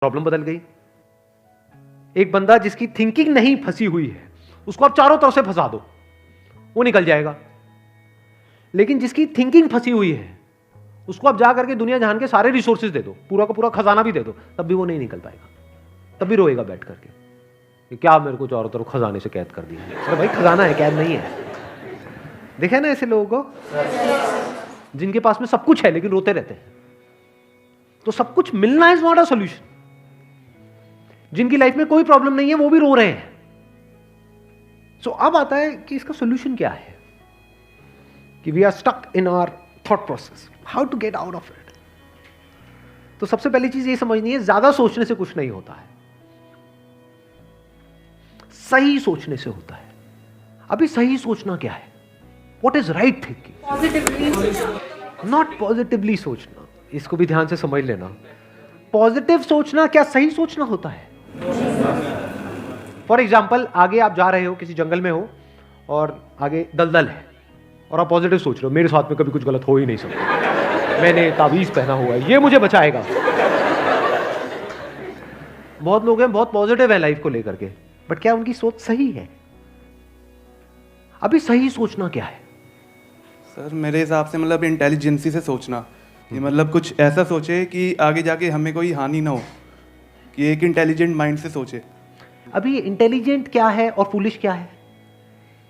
Problem बदल गई। एक बंदा जिसकी थिंकिंग नहीं फंसी हुई है उसको आप चारों तरफ से फंसा दो, वो निकल जाएगा। लेकिन जिसकी थिंकिंग फंसी हुई है उसको आप जा करके दुनिया जहान के सारे रिसोर्सेज दे दो, पूरा का पूरा खजाना भी दे दो, तब भी वो नहीं निकल पाएगा, तब भी रोएगा बैठ करके कि क्या मेरे को चारों तरफ खजाने से कैद कर दिया। अरे भाई खजाना है, कैद नहीं है। देखे ना ऐसे लोगों को जिनके पास में सब कुछ है लेकिन रोते रहते हैं। तो सब कुछ मिलना इज नॉट अ सॉल्यूशन। जिनकी लाइफ में कोई प्रॉब्लम नहीं है वो भी रो रहे हैं। सो अब आता है कि इसका सॉल्यूशन क्या है, कि we are stuck in our thought process, how to get out of it. तो सबसे पहली चीज ये समझनी है, ज्यादा सोचने से कुछ नहीं होता है, सही सोचने से होता है। अभी सही सोचना क्या है? What is right thinking? Positively, not positively सोचना। इसको भी ध्यान से समझ लेना। पॉजिटिव सोचना क्या सही सोचना होता है? फॉर एग्जाम्पल, आगे आप जा रहे हो, किसी जंगल में हो और आगे दलदल है और आप पॉजिटिव सोच रहे हो, मेरे साथ में कभी कुछ गलत हो ही नहीं सकता, मैंने ताबीज पहना हुआ है, ये मुझे बचाएगा। बहुत लोग हैं बहुत पॉजिटिव है लाइफ को लेकर के, बट क्या उनकी सोच सही है? अभी सही सोचना क्या है? सर मेरे हिसाब से मतलब इंटेलिजेंसी से सोचना, कि मतलब कुछ ऐसा सोचे कि आगे जाके हमें कोई हानि ना हो, कि एक इंटेलिजेंट माइंड से सोचे। अभी इंटेलिजेंट क्या है और फूलिश क्या है?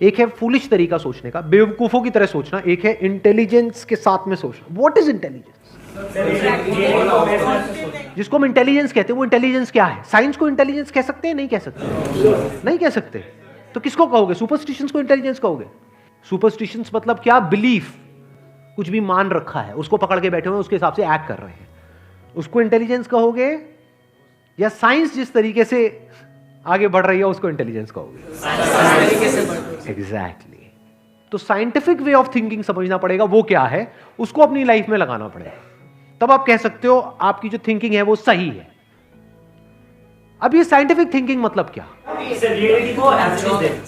एक है फूलिश तरीका सोचने का, बेवकूफों की तरह सोचना, एक है इंटेलिजेंस के साथ में सोचना। What is intelligence? जिसको हम इंटेलिजेंस कहते हैं वो इंटेलिजेंस क्या है? साइंस को इंटेलिजेंस कह सकते हैं? नहीं कह सकते, नहीं कह सकते। तो किसको कहोगे? सुपरस्टिशंस को इंटेलिजेंस कहोगे? सुपरस्टिशंस मतलब क्या? बिलीफ, कुछ भी मान रखा है उसको पकड़ के बैठे हुए उसके हिसाब से एक्ट कर रहे हैं, उसको इंटेलिजेंस कहोगे? या साइंस जिस तरीके से आगे बढ़ रही है उसको इंटेलिजेंस कहोगे? एग्जैक्टली। तो साइंटिफिक वे ऑफ थिंकिंग समझना पड़ेगा, वो क्या है, उसको अपनी लाइफ में लगाना पड़ेगा, तब आप कह सकते हो आपकी जो थिंकिंग है वो सही है। अब ये साइंटिफिक थिंकिंग मतलब क्या?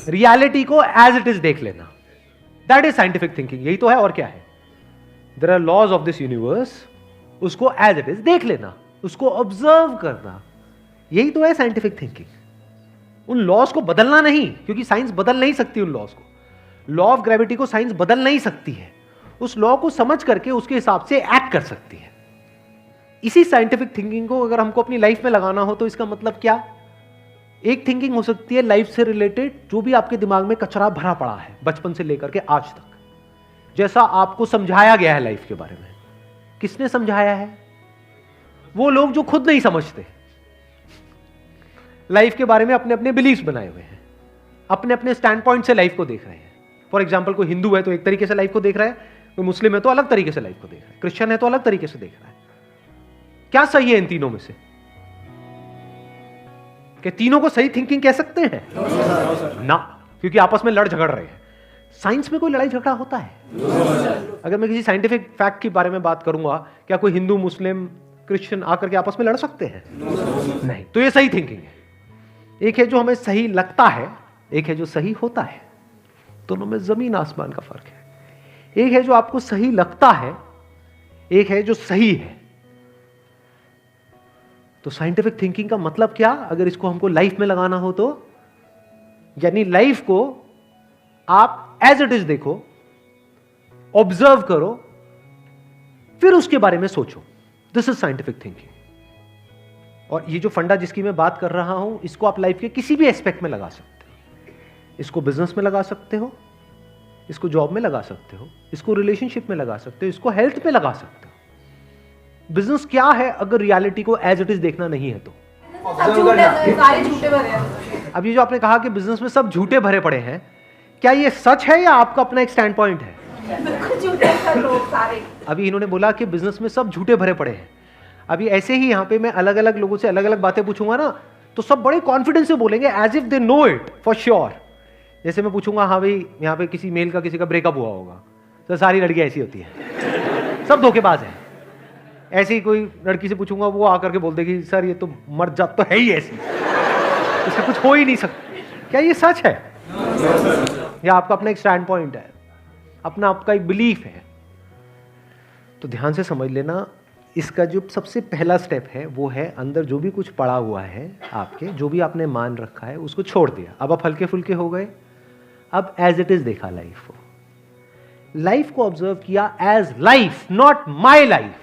रियलिटी को एज इट इज देख लेना, दैट इज साइंटिफिक थिंकिंग। यही तो है, और क्या है? There are laws of this universe, उसको एज इट इज देख लेना, उसको ऑब्जर्व करना, यही तो है साइंटिफिक थिंकिंग। उन लॉज को बदलना नहीं, क्योंकि साइंस बदल नहीं सकती उन लॉज को। लॉ ऑफ ग्रेविटी को साइंस बदल नहीं सकती है, उस लॉ को समझ करके उसके हिसाब से एक्ट कर सकती है। इसी साइंटिफिक थिंकिंग को अगर हमको अपनी लाइफ में लगाना हो तो इसका मतलब क्या? एक थिंकिंग हो सकती है लाइफ से रिलेटेड, जो भी आपके दिमाग में कचरा भरा पड़ा है बचपन से लेकर के आज तक, जैसा आपको समझाया गया है लाइफ के बारे में। किसने समझाया है? वो लोग जो खुद नहीं समझते, लाइफ के बारे में अपने अपने बिलीफ्स बनाए हुए हैं, अपने अपने स्टैंड पॉइंट से लाइफ को देख रहे हैं। फॉर एग्जाम्पल, कोई हिंदू है तो एक तरीके से लाइफ को देख रहा है, कोई मुस्लिम है तो अलग तरीके से लाइफ को देख रहा है, क्रिश्चियन है तो अलग तरीके से देख रहा है। क्या सही है इन तीनों में से? क्या तीनों को सही थिंकिंग कह सकते हैं? ना, क्योंकि आपस में लड़ झगड़ रहे हैं। साइंस में कोई लड़ाई झगड़ा होता है? अगर मैं किसी साइंटिफिक फैक्ट के बारे में बात करूंगा, क्या कोई हिंदू मुस्लिम क्रिश्चियन आकर के आपस में लड़ सकते हैं? नहीं। तो ये सही थिंकिंग है। एक है जो हमें सही लगता है, एक है जो सही होता है। दोनों में जमीन आसमान का फर्क है। एक है जो आपको सही लगता है, एक है जो सही है। तो साइंटिफिक थिंकिंग का मतलब क्या, अगर इसको हमको लाइफ में लगाना हो तो, यानी लाइफ को आप एज इट इज देखो, ऑब्जर्व करो, फिर उसके बारे में सोचो। This is scientific thinking. और ये जो फंडा जिसकी मैं बात कर रहा हूं, इसको आप लाइफ के किसी भी एस्पेक्ट में लगा सकते हो। इसको बिजनेस में लगा सकते हो, इसको जॉब में लगा सकते हो, इसको रिलेशनशिप में लगा सकते हो, इसको हेल्थ में लगा सकते हो। बिजनेस क्या है अगर रियलिटी को एज इट इज देखना नहीं है तो? अब ये जो आपने कहा कि बिजनेस में सब झूठे भरे पड़े हैं, क्या ये सच है या आपका अपना एक स्टैंड पॉइंट है? अभी इन्होंने बोला कि बिजनेस में सब झूठे भरे पड़े हैं। अभी ऐसे ही यहाँ पे मैं अलग अलग लोगों से अलग अलग बातें पूछूंगा ना, तो सब बड़े कॉन्फिडेंस से बोलेंगे, as if they know it for sure. जैसे मैं पूछूंगा, हाँ भाई यहाँ पे किसी मेल का किसी का ब्रेकअप हुआ होगा, तो सारी लड़कियां ऐसी होती है, सब धोखेबाज है। ऐसे ही कोई लड़की से पूछूंगा, वो आकर के बोल देगी, सर ये तो मर्द जात तो है ही ऐसी, इसका कुछ हो ही नहीं सकता। क्या ये सच है? या आपका अपना एक स्टैंड पॉइंट है, अपना आपका एक बिलीफ है? तो ध्यान से समझ लेना, इसका जो सबसे पहला स्टेप है वो है अंदर जो भी कुछ पड़ा हुआ है आपके, जो भी आपने मान रखा है उसको छोड़ दिया। अब आप हल्के फुल्के हो गए। अब एज इट इज देखा लाइफ को, लाइफ को ऑब्जर्व किया as life, not my life.